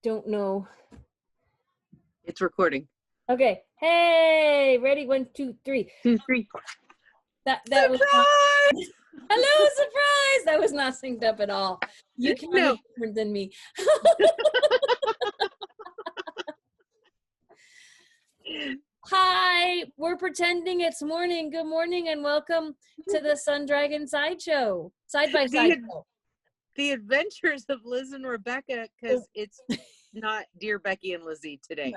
don't know. It's recording. Okay. Hey, ready? 1, 2, 3. 2, 3. That Surprise! was not, hello, surprise! That was not synced up at all. You counted different than me. Hi, we're pretending it's morning. Good morning and welcome to the Sun Dragon Sideshow. Side-by-Sideshow. The adventures of Liz and Rebecca, because it's not Dear Becky and Lizzy today.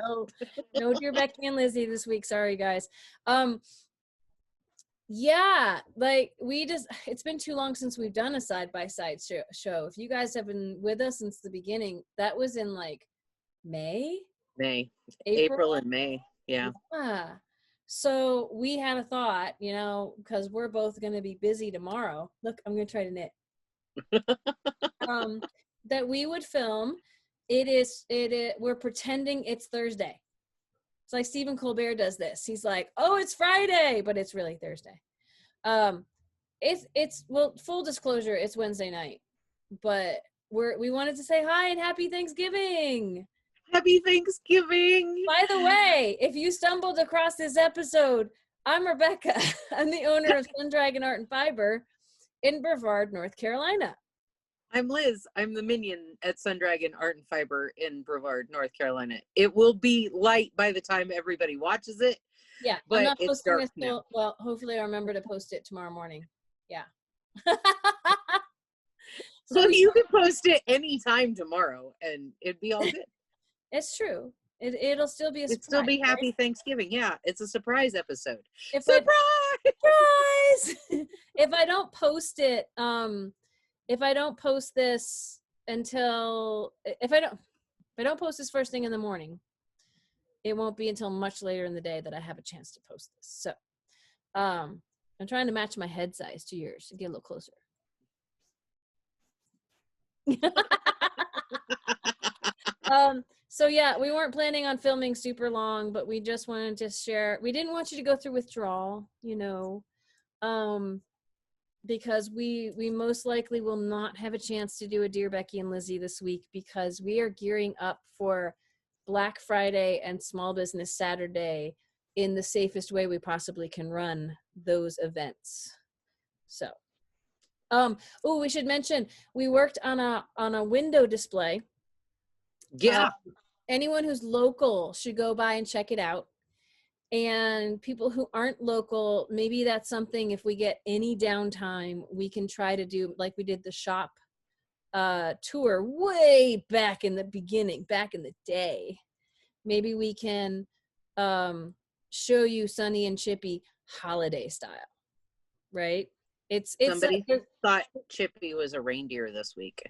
No Dear Becky and Lizzy this week. Sorry, guys. Yeah, like it's been too long since we've done a side-by-side show. If you guys have been with us since the beginning, that was in like April and May. Yeah. So we had a thought, because we're both going to be busy tomorrow. Look, I'm going to try to knit. That we would film. We're pretending it's Thursday. It's like Stephen Colbert does this. He's like, oh, it's Friday, but it's really Thursday. Well, full disclosure, it's Wednesday night, but we wanted to say hi and happy Thanksgiving. Happy Thanksgiving. By the way, if you stumbled across this episode, I'm Rebecca. I'm the owner of Sun Dragon Art and Fiber in Brevard, North Carolina. I'm Liz. I'm the minion at Sun Dragon Art and Fiber in Brevard, North Carolina. It will be light by the time everybody watches it. Yeah, but I'm not it's posting dark now. Well, hopefully I'll remember to post it tomorrow morning. Yeah. So you can post it anytime tomorrow and it'd be all good. It's true. It'll still be a surprise. It'd still be happy Thanksgiving. Yeah, it's a surprise episode. Surprise! If I don't post it, if I don't post this if I don't post this first thing in the morning, it won't be until much later in the day that I have a chance to post this. So, I'm trying to match my head size to yours to get a little closer. So yeah, we weren't planning on filming super long, but we just wanted to share. We didn't want you to go through withdrawal, because we most likely will not have a chance to do a Dear Becky and Lizzy this week because we are gearing up for Black Friday and Small Business Saturday in the safest way we possibly can run those events. So, we should mention we worked on a window display. Yeah. Anyone who's local should go by and check it out. And people who aren't local, maybe that's something, if we get any downtime, we can try to do, like we did the shop tour way back in the beginning, back in the day. Maybe we can show you Sunny and Chippy holiday style, right? Somebody thought Chippy was a reindeer this week.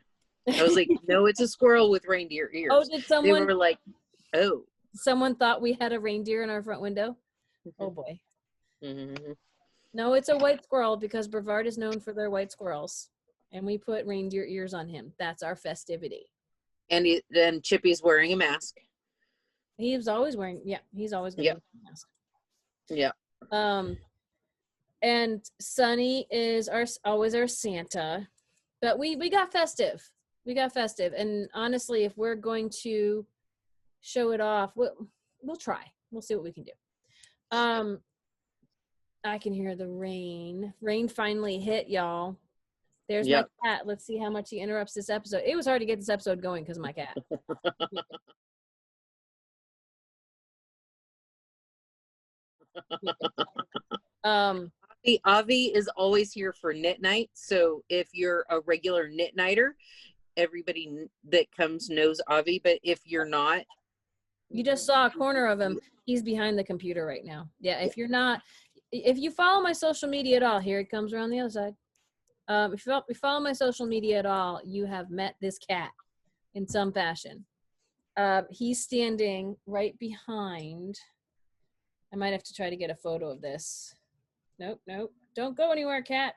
I was like, no, it's a squirrel with reindeer ears. Oh, did someone? They were like, oh. Someone thought we had a reindeer in our front window? Oh, boy. Mm-hmm. No, it's a white squirrel because Brevard is known for their white squirrels. And we put reindeer ears on him. That's our festivity. And then Chippy's wearing a mask. He's always wearing a mask. Yeah. And Sunny is always our Santa. But we got festive. And honestly, if we're going to show it off, we'll try. We'll see what we can do. I can hear the rain. Rain finally hit, y'all. There's my cat. Let's see how much he interrupts this episode. It was hard to get this episode going because of my cat. Avi is always here for knit night. So if you're a regular knit nighter, everybody that comes knows Avi. But if you're not, you just saw a corner of him. He's behind the computer right now. Yeah, if you follow my social media at all, here it comes around the other side. If you follow my social media at all, you have met this cat in some fashion. He's standing right behind. I might have to try to get a photo of this. Nope. Don't go anywhere, cat.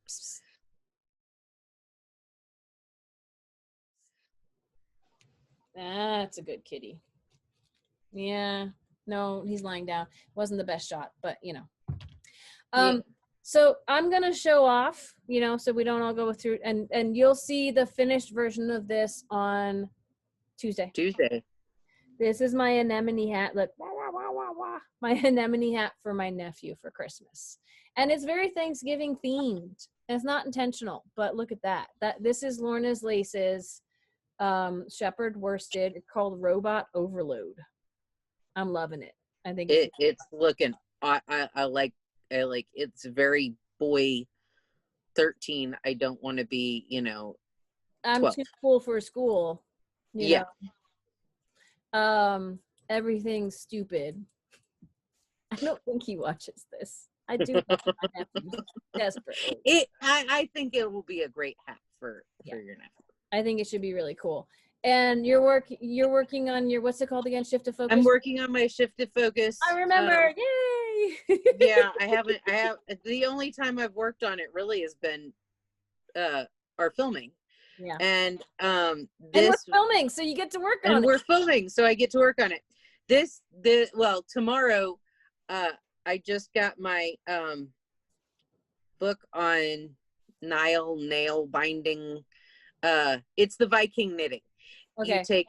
Psst. That's a good kitty. Yeah. No, he's lying down. Wasn't the best shot, but So I'm going to show off, so we don't all go through, and you'll see the finished version of this on Tuesday. This is my anemone hat. Look, wah, wah, wah, wah, wah. My anemone hat for my nephew for Christmas. And it's very Thanksgiving themed. And it's not intentional, but look at that. This is Lorna's Laces shepherd worsted. It's called Robot Overload. I'm loving it. I think it's looking, I like it's very boy 13. I don't want to be, 12. I'm too cool for school. You know? Everything's stupid. I don't think he watches this. I do love my nephew desperately. I think it will be a great hat for your nephew. I think it should be really cool. And you're working on your, what's it called again? Shift to Focus? I'm working on my Shift to Focus. I remember. Yay! Yeah, I have the only time I've worked on it really has been our filming. Yeah. And and we're filming, so you get to work on it. And we're filming, so I get to work on it. Well, tomorrow I just got my book on nail binding. It's the Viking knitting. Okay.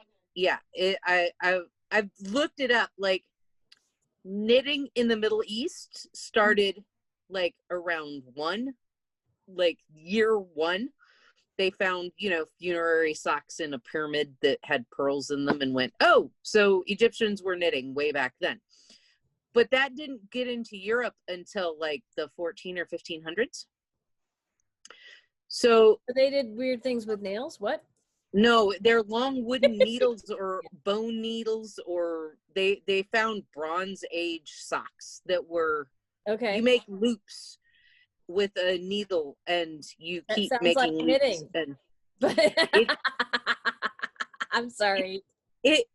I've looked it up. Like, knitting in the Middle East started like around year 1. They found, funerary socks in a pyramid that had pearls in them and went, oh, so Egyptians were knitting way back then. But that didn't get into Europe until like the 14 or 1500s. So they did weird things with nails. What? No, they're long wooden needles or bone needles, or they found Bronze Age socks that were, okay. You make loops with a needle and you keep making like loops. Knitting. And I'm sorry. It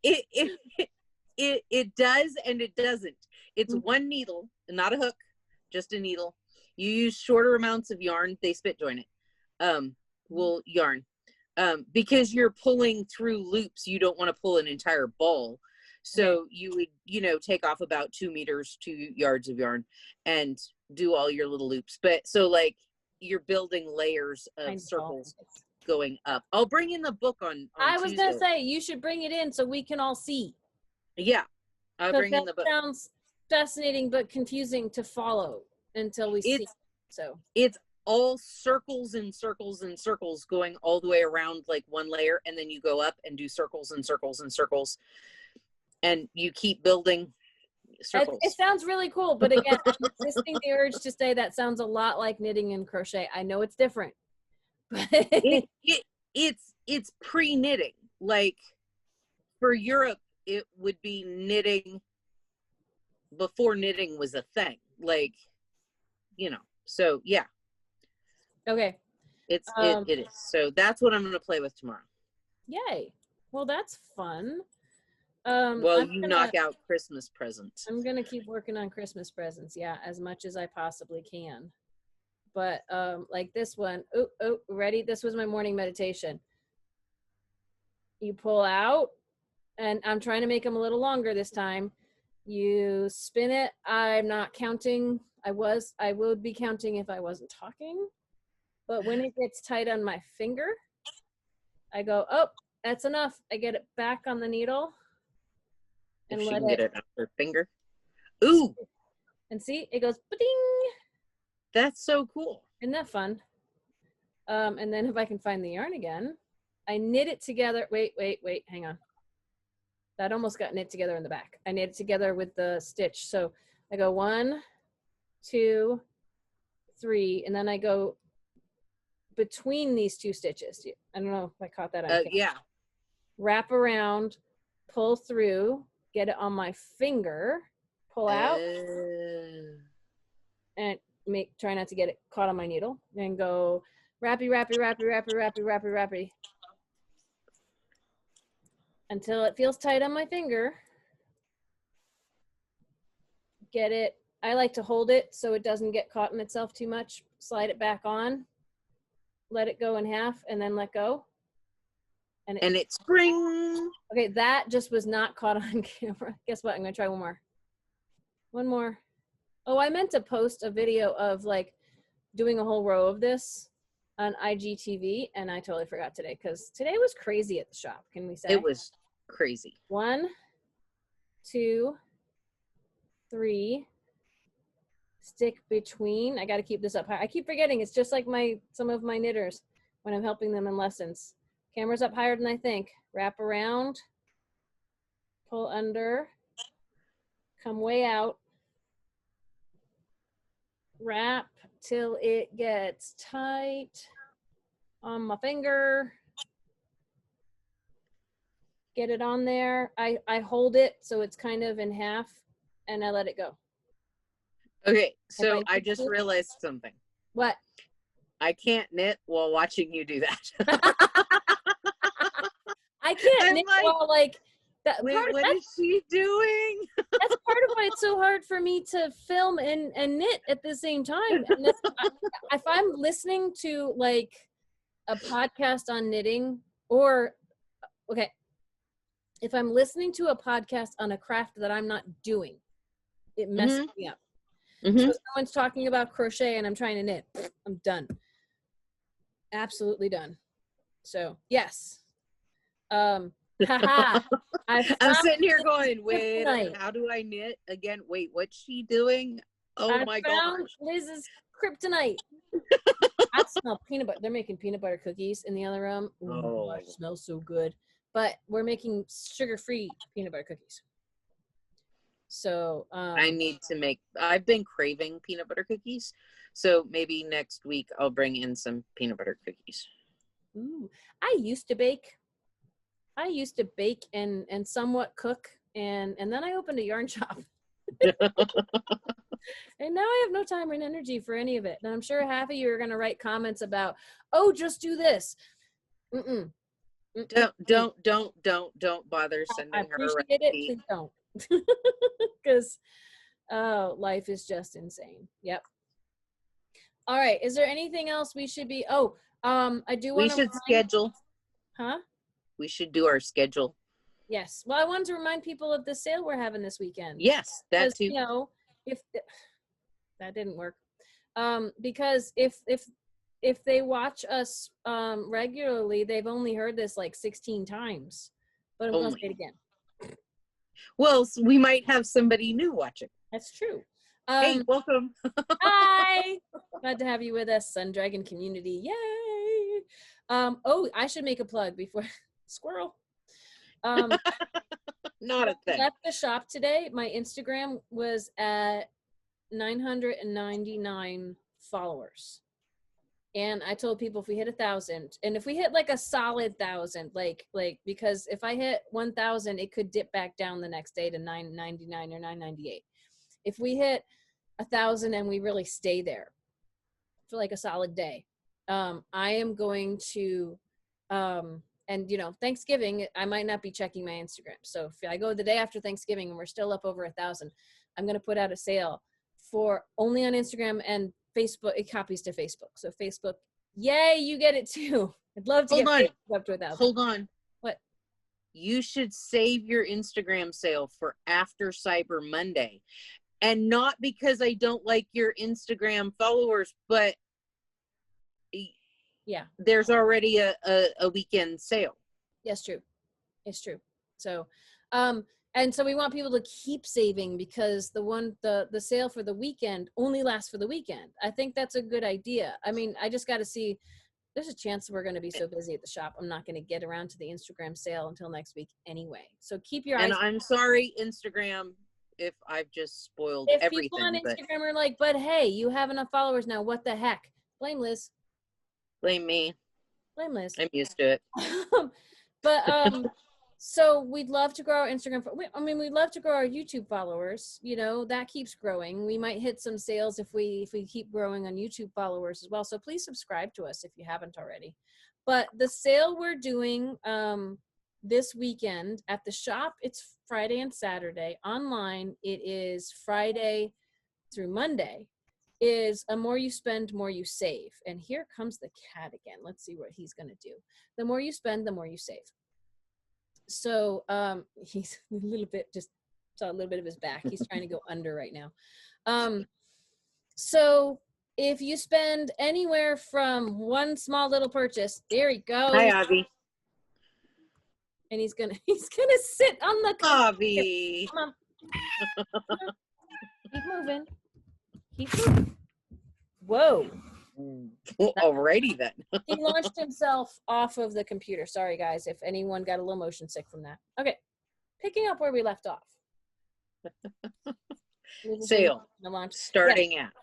does and it doesn't. It's one needle, not a hook, just a needle. You use shorter amounts of yarn. They spit join it. Wool yarn. Because you're pulling through loops, you don't want to pull an entire ball. So you would, take off about 2 meters, 2 yards of yarn and do all your little loops. But so like you're building layers of circles going up. I'll bring in the book on I was Tuesday. going to say, you should bring it in so we can all see. Yeah. I'll bring in the book. Sounds fascinating, but confusing to follow until we see. So it's all circles and circles and circles going all the way around like one layer, and then you go up and do circles and circles and circles, and you keep building circles. It sounds really cool, but again, I'm resisting the urge to say that sounds a lot like knitting and crochet. I know it's different, but it's pre-knitting. Like for Europe, it would be knitting before knitting was a thing. Like, so yeah. Okay. It is. So that's what I'm going to play with tomorrow. Yay. Well, that's fun. Knock out Christmas presents. I'm going to keep working on Christmas presents. Yeah. As much as I possibly can. But like this one. Oh, ready? This was my morning meditation. You pull out, and I'm trying to make them a little longer this time. You spin it. I'm not counting. I would be counting if I wasn't talking. But when it gets tight on my finger, I go, oh, that's enough. I get it back on the needle. And if she let can get it off her finger. Ooh. And see, it goes, ba-ding. That's so cool. Isn't that fun? And then if I can find the yarn again, I knit it together. Wait, hang on. That almost got knit together in the back. I knit it together with the stitch. So I go 1, 2, 3, and then I go between these 2 stitches. I don't know if I caught that on camera. Yeah. Wrap around, pull through, get it on my finger, pull out, and try not to get it caught on my needle. Then go wrappy, until it feels tight on my finger. Get it. I like to hold it so it doesn't get caught in itself too much. Slide it back on. Let it go in half and then let go. And it's spring. Okay, that just was not caught on camera. Guess what? I'm going to try one more. One more. Oh, I meant to post a video of like doing a whole row of this on IGTV, and I totally forgot today because today was crazy at the shop. Can we say It was crazy? 1, 2, 3. Stick between. I got to keep this up high. I keep forgetting. It's just like some of my knitters when I'm helping them in lessons. Camera's up higher than I think. Wrap around. Pull under. Come way out. Wrap till it gets tight on my finger. Get it on there. I hold it so it's kind of in half, and I let it go. Okay, so I just realized something. What? I can't knit while watching you do that. I can't knit while that. Wait, what is she doing? That's part of why it's so hard for me to film and knit at the same time. And if I'm listening to like a podcast on knitting, or okay, if I'm listening to a podcast on a craft that I'm not doing, it messes me up. So if someone's talking about crochet and I'm trying to knit, I'm done. Absolutely done. So yes. Haha. I'm sitting here going, wait, how do I knit again? Wait, what's she doing? Oh my gosh. Liz's kryptonite. I smell peanut butter. They're making peanut butter cookies in the other room. Ooh, it smells so good. But we're making sugar-free peanut butter cookies. So I've been craving peanut butter cookies. So maybe next week I'll bring in some peanut butter cookies. Ooh, I used to bake and somewhat cook, and then I opened a yarn shop. And now I have no time and energy for any of it. And I'm sure half of you are going to write comments about, oh, just do this. Don't bother sending her a recipe. Please don't. Because life is just insane. Yep. All right. Is there anything else we should be? I do want to. We should schedule. Huh? We should do our schedule. Yes. Well, I wanted to remind people of the sale we're having this weekend. Yes, that too. You know, if that didn't work, because if they watch us regularly, they've only heard this like 16 times. But I'm going to say it again. Well, we might have somebody new watching. That's true. Hey, welcome. Hi. Glad to have you with us, Sun Dragon community. Yay. I should make a plug before squirrel. Not a thing. Left the shop today. My Instagram was at 999 followers. And I told people if we hit 1,000, and if we hit like a solid 1,000, like because if I hit 1,000, it could dip back down the next day to 999 or 998. If we hit 1,000 and we really stay there for like a solid day, I am going to, and you know, Thanksgiving, I might not be checking my Instagram. So if I go the day after Thanksgiving and we're still up over 1,000, I'm going to put out a sale for only on Instagram and Facebook. It copies to Facebook. So Facebook, yay, you get it too. I'd love to get Facebook up to 1,000. Hold on. What? You should save your Instagram sale for after Cyber Monday. And not because I don't like your Instagram followers, but yeah, there's already a weekend sale. Yes, true. It's true. So, and so we want people to keep saving because the sale for the weekend only lasts for the weekend. I think that's a good idea. I mean, I just got to see, there's a chance we're going to be so busy at the shop, I'm not going to get around to the Instagram sale until next week anyway. So keep your eyes. And I'm sorry, Instagram, if I've just spoiled everything. People on Instagram are like, but hey, you have enough followers now. What the heck? Blame Liz. Blame me. Blame Liz. I'm used to it. But so we'd love to grow our Instagram. We'd love to grow our YouTube followers. You know, that keeps growing. We might hit some sales if we keep growing on YouTube followers as well. So please subscribe to us if you haven't already. But the sale we're doing this weekend at the shop, it's Friday and Saturday. Online, it is Friday through Monday. Is a more you spend, more you save. And here comes the cat again. Let's see what he's going to do. The more you spend, the more you save. So he's a little bit, just saw a little bit of his back. He's trying to go under right now. So if you spend anywhere from one small little purchase, there he goes. Hi, Avi. And he's gonna sit on the Avi. Come on. Keep moving. Keep moving. Whoa. Alrighty then. He launched himself off of the computer. Sorry, guys, if anyone got a little motion sick from that. Okay. Picking up where we left off. Sale. Starting at.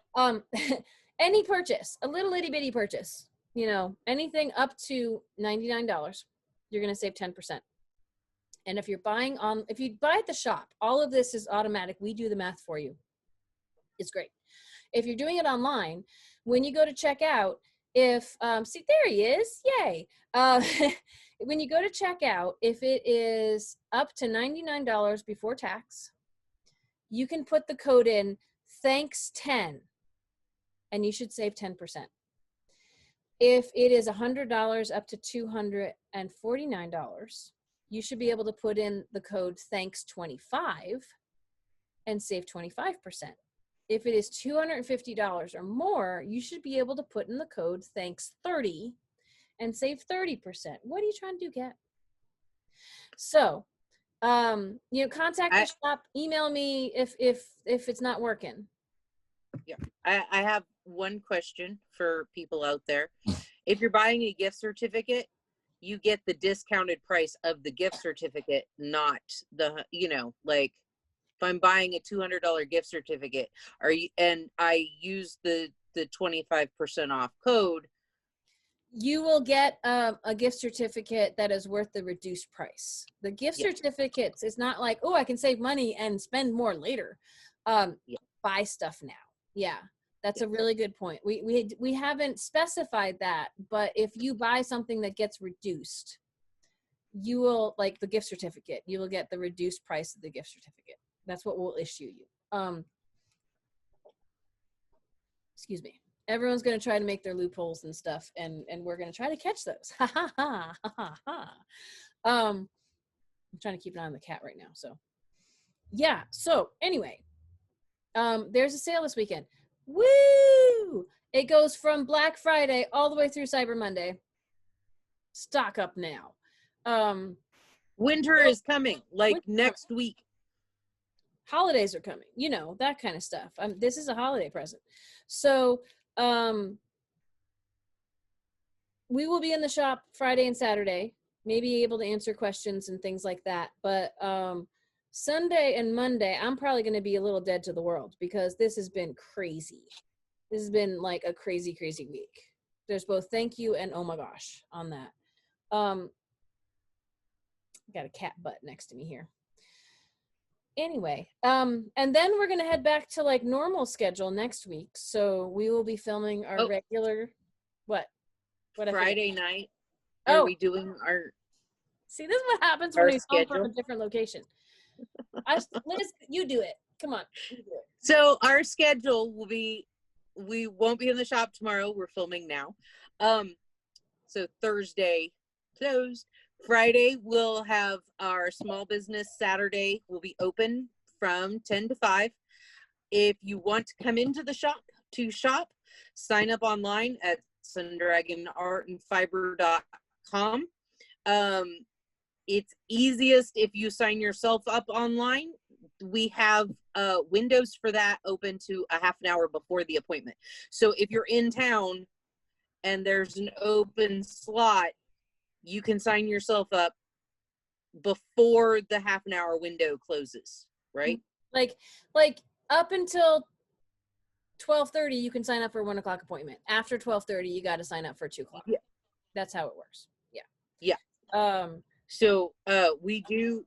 Any purchase, a little itty bitty purchase, you know, anything up to $99, you're going to save 10%. And if you're buying if you buy at the shop, all of this is automatic. We do the math for you. It's great. If you're doing it online, when you go to check out, if, see, there he is. Yay. When you go to check out, if it is up to $99 before tax, you can put the code in thanks10 and you should save 10%. If it is $100 up to $249, you should be able to put in the code thanks25 and save 25%. If it is $250 or more, you should be able to put in the code thanks30 and save 30%. What are you trying to do, Kat? So, you know, contact the shop, email me if it's not working. Yeah, I have one question for people out there. If you're buying a gift certificate, you get the discounted price of the gift certificate, not the, you know, like if I'm buying a $200 gift certificate, and I use the 25% off code, you will get a gift certificate that is worth the reduced price. The gift certificates is not like, oh, I can save money and spend more later. Buy stuff now. Yeah, that's a really good point. We haven't specified that, but if you buy something that gets reduced, you will, like the gift certificate, you will get the reduced price of the gift certificate. That's what we'll issue you. Excuse me. Everyone's going to try to make their loopholes and stuff, and we're going to try to catch those. Ha ha ha ha ha. I'm trying to keep an eye on the cat right now. So yeah. So anyway, there's a sale this weekend. Woo! It goes from Black Friday all the way through Cyber Monday. Stock up now. Winter is coming, like next week. Holidays are coming, you know, that kind of stuff. This is a holiday present. So we will be in the shop Friday and Saturday, maybe able to answer questions and things like that. But Sunday and Monday, I'm probably going to be a little dead to the world because this has been crazy. This has been like a crazy, crazy week. There's both thank you and oh my gosh on that. Got a cat butt next to me here. Anyway, and then we're going to head back to like normal schedule next week. So we will be filming our regular, what Friday night. Are we doing our, see, this is what happens when we film from a different location. Liz, you do it. Come on. You do it. So our schedule will be, we won't be in the shop tomorrow. We're filming now. So Thursday closed. Friday, we'll have our small business. Saturday will be open from 10 to 5. If you want to come into the shop to shop, sign up online at sundragonartandfiber.com. It's easiest if you sign yourself up online. We have windows for that open to a half an hour before the appointment. So if you're in town and there's an open slot, you can sign yourself up before the half an hour window closes, right? Like up until 12:30, you can sign up for a 1 o'clock appointment. After 12:30, you got to sign up for 2 o'clock. Yeah. That's how it works. Yeah. Yeah. So we do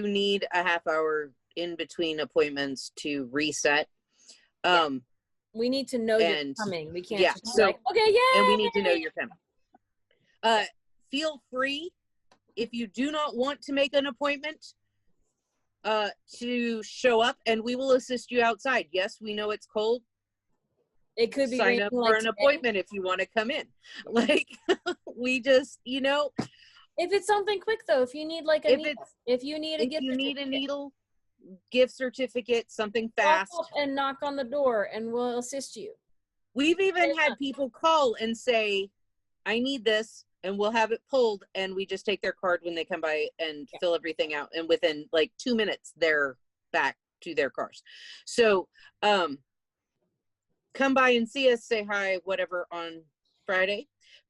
need a half hour in between appointments to reset. We need to know you're coming. We can't just so, like, okay, yeah. And we need to know you're coming. Feel free, if you do not want to make an appointment, to show up and we will assist you outside. Yes, we know it's cold. It could be sign up for an appointment if you want to come in. Like, we just, you know. If it's something quick though, if you need like a needle, if you need a needle, gift certificate, something fast. Walk up and knock on the door and we'll assist you. We've even had people call and say, I need this, and we'll have it pulled, and we just take their card when they come by and fill everything out, and within like 2 minutes they're back to their cars. So come by and see us, say hi, whatever, on Friday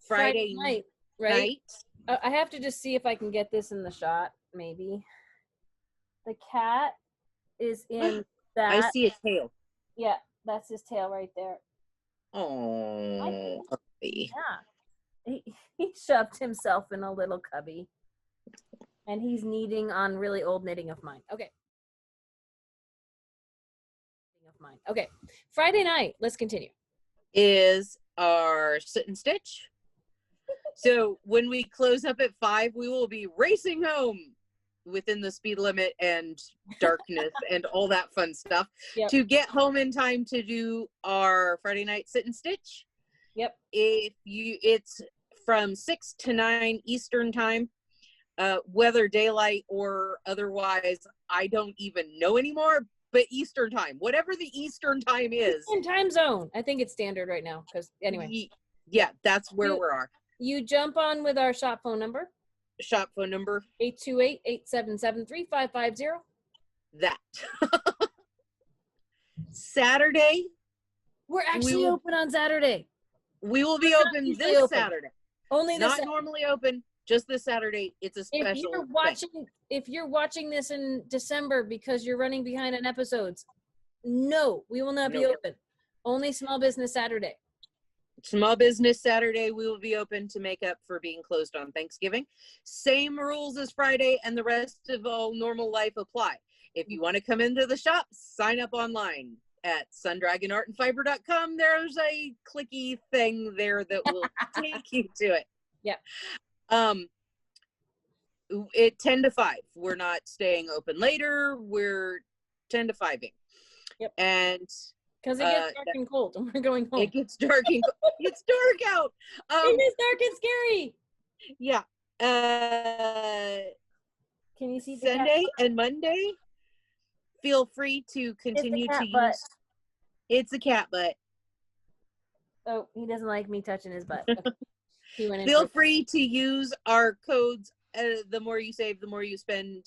night, right? I have to just see if I can get this in the shot, maybe. The cat is in that. I see a tail. Yeah, that's his tail right there. Oh, yeah. He shoved himself in a little cubby. And he's kneading on really old knitting of mine. Okay. Okay. Friday night, let's continue. Is our sit and stitch. So when we close up at 5, we will be racing home within the speed limit and darkness and all that fun stuff to get home in time to do our Friday night sit and stitch. Yep. It's from 6 to 9 Eastern time, whether daylight or otherwise, I don't even know anymore, but Eastern time, whatever the Eastern time is. In time zone. I think it's standard right now, because anyway. Yeah, that's where we are. You jump on with our shop phone number. Shop phone number 828-877-3550. That. Saturday. We're actually open on Saturday. We will be open this Saturday. Only this Not normally open, just this Saturday. It's a special if you're watching this in December because you're running behind on episodes, no, we will not be open. Only Small Business Saturday. Small Business Saturday, we will be open to make up for being closed on Thanksgiving. Same rules as Friday, and the rest of all normal life apply. If you want to come into the shop, sign up online at sundragonartandfiber.com. There's a clicky thing there that will take you to it. Yeah. At 10 to 5. We're not staying open later. We're 10 to 5ing. Yep. And because it gets dark and cold and we're going home. It gets dark and cold. It's dark out. It is dark and scary. Yeah. Can you see the Sunday and Monday? Feel free to continue to use. It's a cat butt. Oh, he doesn't like me touching his butt. Okay. Feel free to use our codes. The more you save, the more you spend.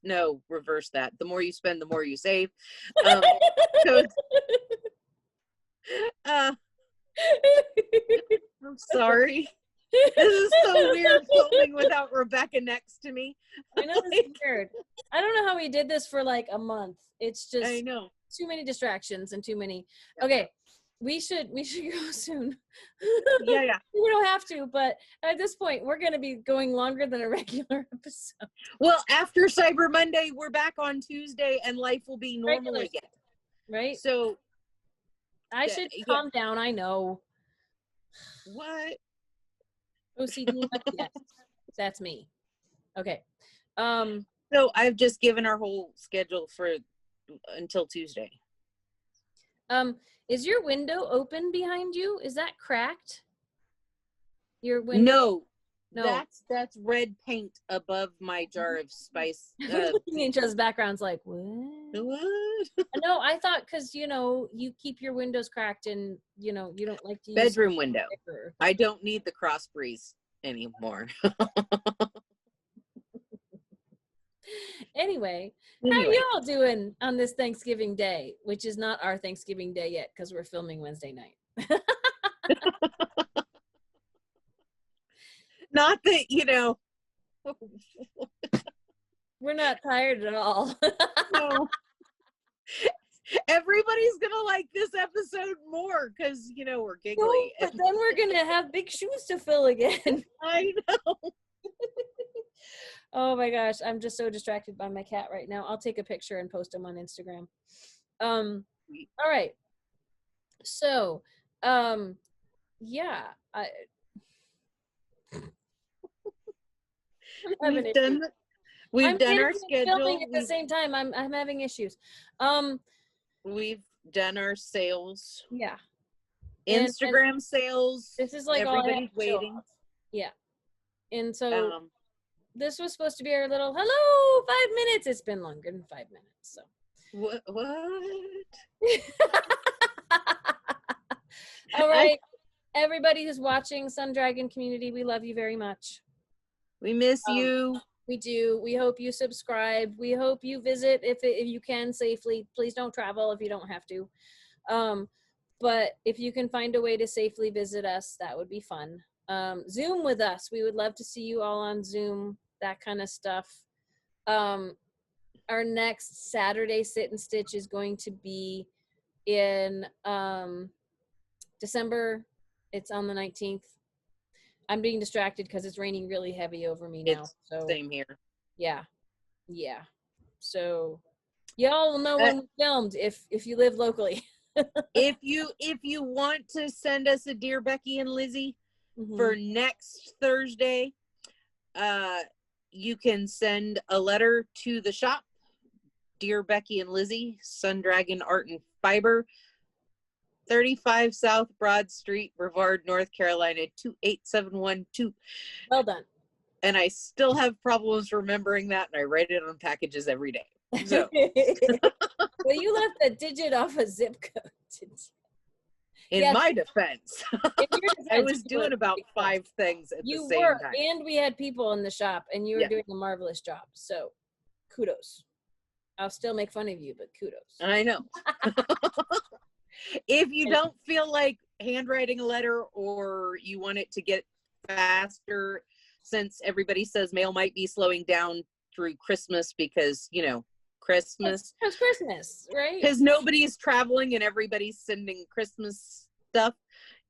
No, reverse that. The more you spend, the more you save. Codes. I'm sorry. This is so weird filming without Rebecca next to me. I know this is weird. I don't know how we did this for like a month. It's just I know. Too many distractions and too many. Okay. We should go soon. Yeah. We don't have to, but at this point, we're going to be going longer than a regular episode. Well, after Cyber Monday, we're back on Tuesday, and life will be normal again. Right? So I should calm down. I know. What? OCD? Yes, that's me. Okay. So I've just given our whole schedule for until Tuesday. Is your window open behind you? Is that cracked? Your window? No. That's red paint above my jar of spice. Ninja's background's like, what? No, I thought because, you keep your windows cracked and, you don't like to use bedroom window. I don't need the cross breeze anymore. Anyway, how are y'all doing on this Thanksgiving Day, which is not our Thanksgiving Day yet because we're filming Wednesday night. Not that, we're not tired at all. No. Everybody's going to like this episode more because, we're giggly. No, but then we're going to have big shoes to fill again. I know. Oh my gosh, I'm just so distracted by my cat right now. I'll take a picture and post them on Instagram. All right. So, yeah, We've done our schedule. Filming at the same time. I'm having issues. We've done our sales. Yeah. Instagram sales. This is like everybody's waiting. Yeah. And so this was supposed to be our little hello 5 minutes. It's been longer than 5 minutes. So what? All right. Everybody who's watching, Sun Dragon community, we love you very much. We miss you. We do. We hope you subscribe. We hope you visit if you can safely. Please don't travel if you don't have to. But if you can find a way to safely visit us, that would be fun. Zoom with us. We would love to see you all on Zoom, that kind of stuff. Our next Saturday Sit and Stitch is going to be in December. It's on the 19th. I'm being distracted because it's raining really heavy over me now. So same here. Yeah. So y'all will know when we filmed if you live locally. if you want to send us a Dear Becky and Lizzy for next Thursday, you can send a letter to the shop, Dear Becky and Lizzy, Sun Dragon Art and Fiber, 35 South Broad Street, Brevard, North Carolina, 28712. Well done. And I still have problems remembering that, and I write it on packages every day. So, well, you left a digit off a zip code. In my defense, I was doing about 5 things at the same time. And we had people in the shop, and you were doing a marvelous job. So, kudos. I'll still make fun of you, but kudos. I know. If you don't feel like handwriting a letter, or you want it to get faster, since everybody says mail might be slowing down through Christmas because, Christmas. It's Christmas, right? Because nobody's traveling and everybody's sending Christmas stuff.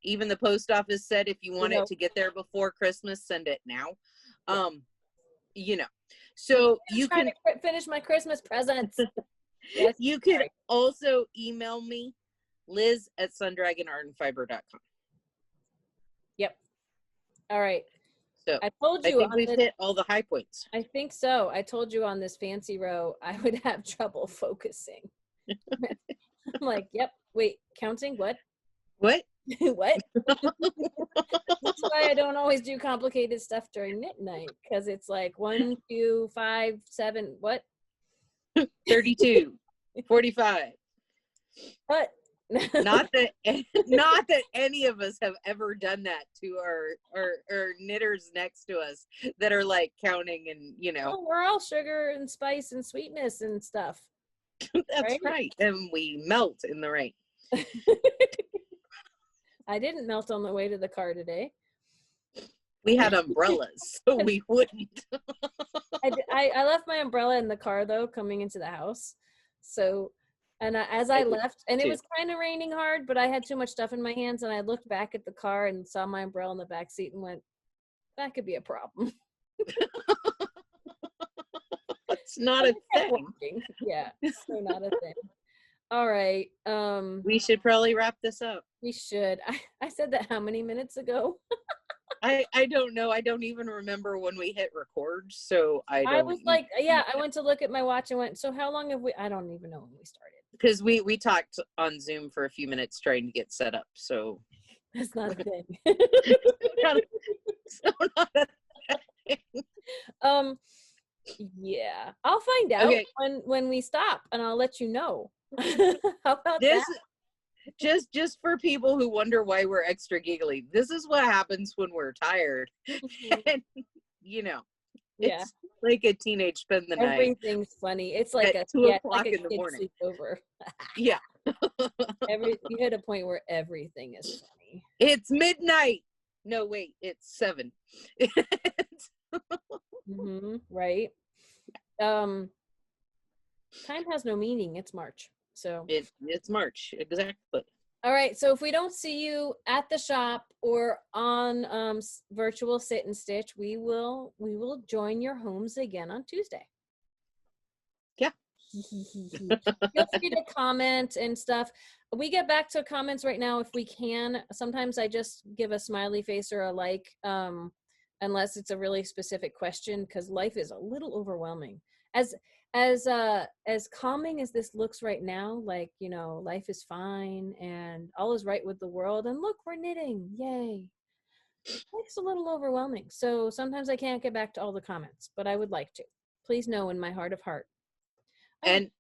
Even the post office said if you want it to get there before Christmas, send it now. So you can finish my Christmas presents. Yes, you can also email me, liz@sundragonartandfiber.com. Yep. All right. So I told you I think we've hit all the high points. I think so. I told you on this fancy row I would have trouble focusing. I'm like, yep. Wait, counting what? What? What? That's why I don't always do complicated stuff during knit night, because it's like 1, 2, 5, 7. What? 32, 45. What? not that any of us have ever done that to our knitters next to us that are like counting and Oh, we're all sugar and spice and sweetness and stuff. That's right. And we melt in the rain. I didn't melt on the way to the car today. We had umbrellas, so we wouldn't. I left my umbrella in the car though, coming into the house. So, and as I left, and it was kind of raining hard, but I had too much stuff in my hands, and I looked back at the car and saw my umbrella in the back seat and went, that could be a problem. It's not a thing. Yeah, so not a thing. All right. We should probably wrap this up. We should. I said that how many minutes ago? I don't know. I don't even remember when we hit record. So I was like, I went to look at my watch and went, so how long have we? I don't even know when we started. Because we talked on Zoom for a few minutes trying to get set up. So that's not a thing. Not a thing. Yeah, I'll find out when we stop, and I'll let you know. How about this? That? Just for people who wonder why we're extra giggly, this is what happens when we're tired. And it's like a teenage spend the night. Everything's funny. It's like at 2 o'clock in the morning. Sleepover. Yeah. You hit a point where everything is funny. It's midnight. No, wait, it's 7. Right. Time has no meaning. It's March. So it's March, exactly. All right. So if we don't see you at the shop or on virtual sit and stitch, we will join your homes again on Tuesday. Yeah. Feel free to comment and stuff. We get back to comments right now if we can. Sometimes I just give a smiley face or a like, unless it's a really specific question, because life is a little overwhelming. As calming as this looks right now, like, life is fine and all is right with the world, and look, we're knitting, yay. Life's a little overwhelming. So sometimes I can't get back to all the comments, but I would like to. Please know in my heart of heart. And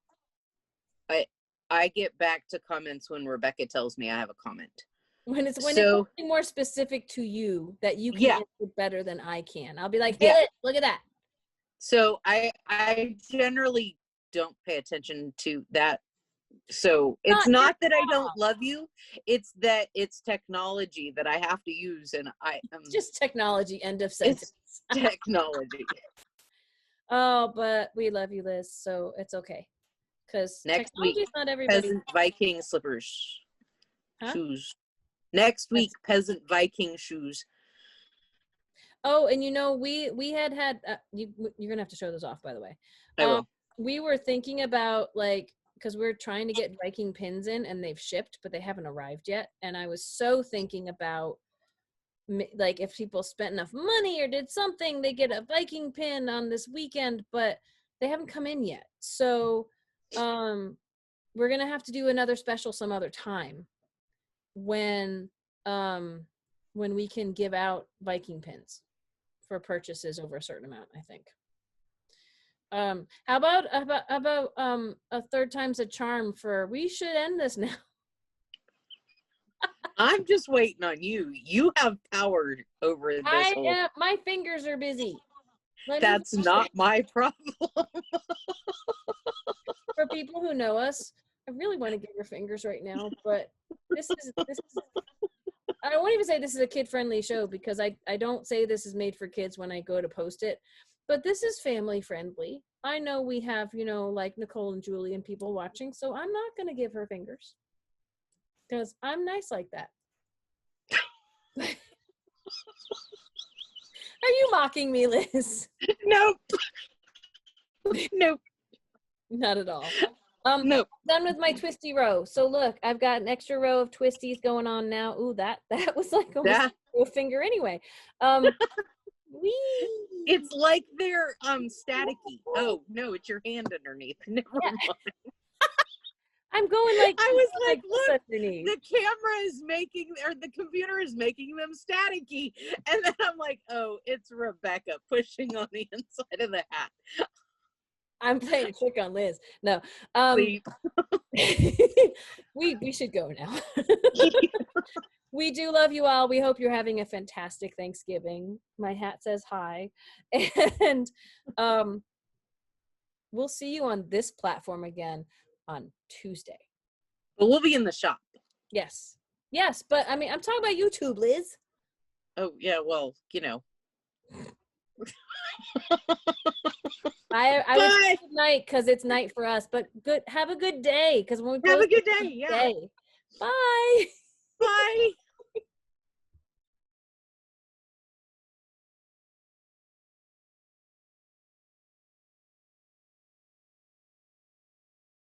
I get back to comments when Rebecca tells me I have a comment. When it's So something more specific to you that you can yeah, answer better than I can. I'll be like, hey, yeah. look at that. So I generally don't pay attention to that. So it's not that I don't love you, it's that it's technology that I have to use, and It's just technology, end of it's sentence. technology. Oh, but we love you, Liz, so it's okay. Because Next technology week, is not everybody. peasant Viking slippers, Huh? shoes. Next week, peasant Viking shoes. Oh, and we had you're gonna have to show those off, by the way. I will. We were thinking about, like, because we're trying to get Viking pins in, and they've shipped, but they haven't arrived yet. And I was so thinking about, like, if people spent enough money or did something, they get a Viking pin on this weekend, but they haven't come in yet. So we're gonna have to do another special some other time when we can give out Viking pins for purchases over a certain amount, I think. How about a third time's a charm for, we should end this now. I'm just waiting on you. You have power over this whole. My fingers are busy. That's not my problem. For people who know us, I really want to give her fingers right now, but this is I won't even say this is a kid-friendly show, because I don't say this is made for kids when I go to post it, but this is family-friendly. I know we have, like Nicole and Julie and people watching, so I'm not going to give her fingers because I'm nice like that. Are you mocking me, Liz? Nope. Nope. Not at all. Nope. Done with my twisty row. So look, I've got an extra row of twisties going on now. Ooh, that was like almost a finger anyway. It's like they're staticky. Oh no, it's your hand underneath. Never mind. I'm going like, I was like, look, underneath. the camera is making, or the computer is making them staticky, and then I'm like, oh, it's Rebecca pushing on the inside of the hat. I'm playing a trick on Liz. No. We should go now. We do love you all. We hope you're having a fantastic Thanksgiving. My hat says hi. And we'll see you on this platform again on Tuesday. But we'll be in the shop. Yes. Yes, but I mean, I'm talking about YouTube, Liz. Oh, yeah, well, I would say good night because it's night for us, but have a good day, because when we have a good day. Yeah. Bye. Bye.